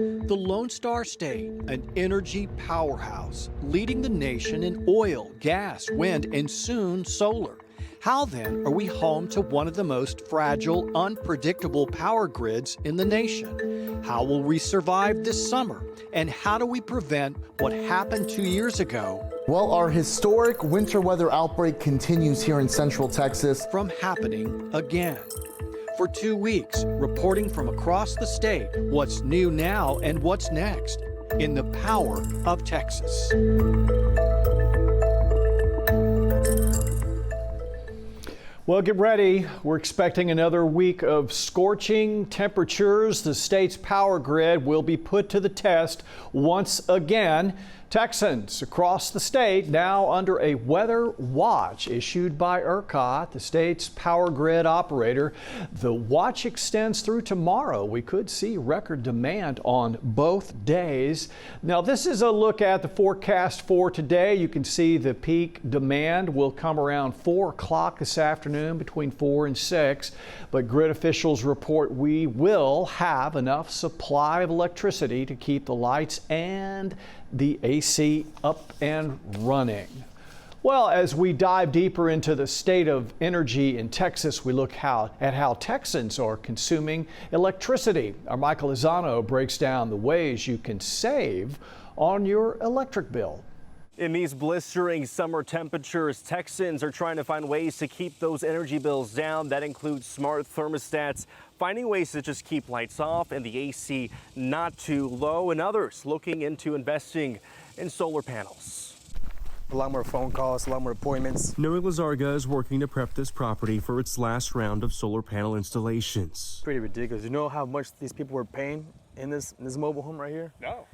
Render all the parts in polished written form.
The Lone Star State, an energy powerhouse, leading the nation in oil, gas, wind, and soon solar. How then are we home to one of the most fragile, unpredictable power grids in the nation? How will we survive this summer? And how do we prevent what happened 2 years ago? Well, our historic winter weather outbreak continues here in Central Texas From happening again. For 2 weeks, reporting from across the state what's new now and what's next in the power of Texas. Well, get ready. We're expecting another week of scorching temperatures. The state's power grid will be put to the test once again. Texans across the state now under a weather watch issued by ERCOT, the state's power grid operator. The watch extends through tomorrow. We could see record demand on both days. Now, this is a look at the forecast for today. You can see the peak demand will come around 4 o'clock this afternoon, between 4 and 6. But grid officials report we will have enough supply of electricity to keep the lights and the AC up and running. Well, as we dive deeper into the state of energy in Texas, we look at how Texans are consuming electricity. Our Michael Lizarraga breaks down the ways you can save on your electric bill. In these blistering summer temperatures, Texans are trying to find ways to keep those energy bills down. That includes smart thermostats, finding ways to just keep lights off and the AC not too low, and others looking into investing in solar panels. A lot more phone calls, a lot more appointments. Noe Lizarraga is working to prep this property for its last round of solar panel installations. Pretty ridiculous. You know how much these people were paying in this mobile home right here? No.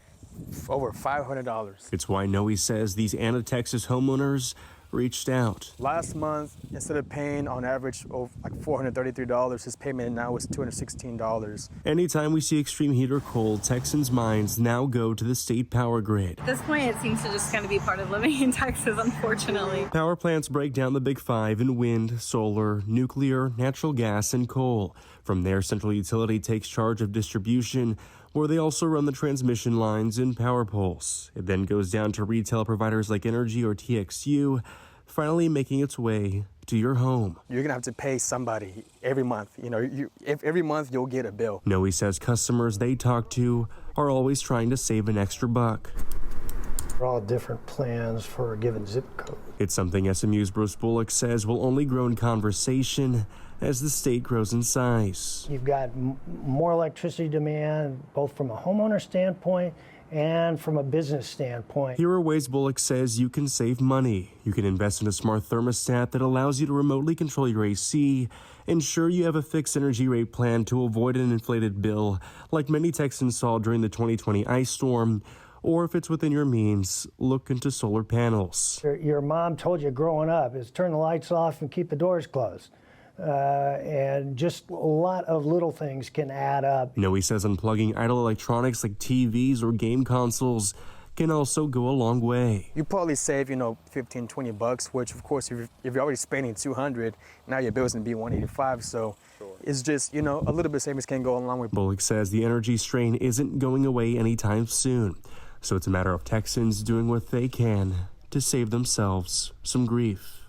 Over $500. It's why Noe says these Anna, Texas homeowners reached out. Last month, instead of paying on average like $433, his payment now is $216. Anytime we see extreme heat or cold, Texans' minds now go to the state power grid. At this point, it seems to just kind of be part of living in Texas, unfortunately. Power plants break down the big five in wind, solar, nuclear, natural gas, and coal. From there, central utility takes charge of distribution, where they also run the transmission lines and power poles. It then goes down to retail providers like Energy or TXU, finally making its way to your home. You're gonna have to pay somebody every month. You know, every month you'll get a bill. Noe says customers they talk to are always trying to save an extra buck. All different plans for a given zip code. It's something SMU's Bruce Bullock says will only grow in conversation as the state grows in size. You've got more electricity demand, both from a homeowner standpoint and from a business standpoint. Here are ways Bullock says you can save money. You can invest in a smart thermostat that allows you to remotely control your AC, ensure you have a fixed energy rate plan to avoid an inflated bill, like many Texans saw during the 2020 ice storm. Or if it's within your means, look into solar panels. Your mom told you growing up is turn the lights off and keep the doors closed. And just a lot of little things can add up. Noe says unplugging idle electronics like TVs or game consoles can also go a long way. You probably save, you know, 15, 20 bucks, which of course, if you're already spending 200, now your bill's gonna be 185. So it's just, you know, a little bit of savings can go a long way. Bullock says the energy strain isn't going away anytime soon. So it's a matter of Texans doing what they can to save themselves some grief.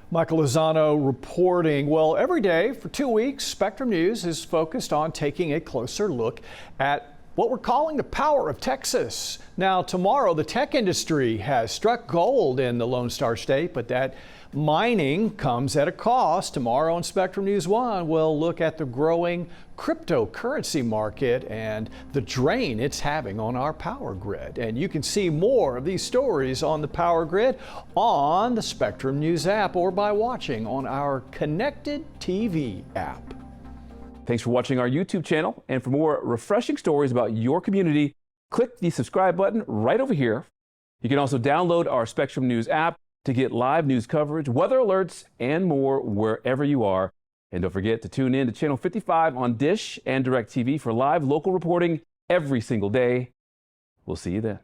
Michael Lizarraga reporting. Well, every day for 2 weeks, Spectrum News is focused on taking a closer look at what we're calling the power of Texas. Now, tomorrow, the tech industry has struck gold in the Lone Star State, but that mining comes at a cost. Tomorrow on Spectrum News 1, we'll look at the growing cryptocurrency market and the drain it's having on our power grid. And you can see more of these stories on the power grid on the Spectrum News app or by watching on our connected TV app. Thanks for watching our YouTube channel. And for more refreshing stories about your community, click the subscribe button right over here. You can also download our Spectrum News app to get live news coverage, weather alerts, and more wherever you are. And don't forget to tune in to Channel 55 on Dish and DirecTV for live local reporting every single day. We'll see you then.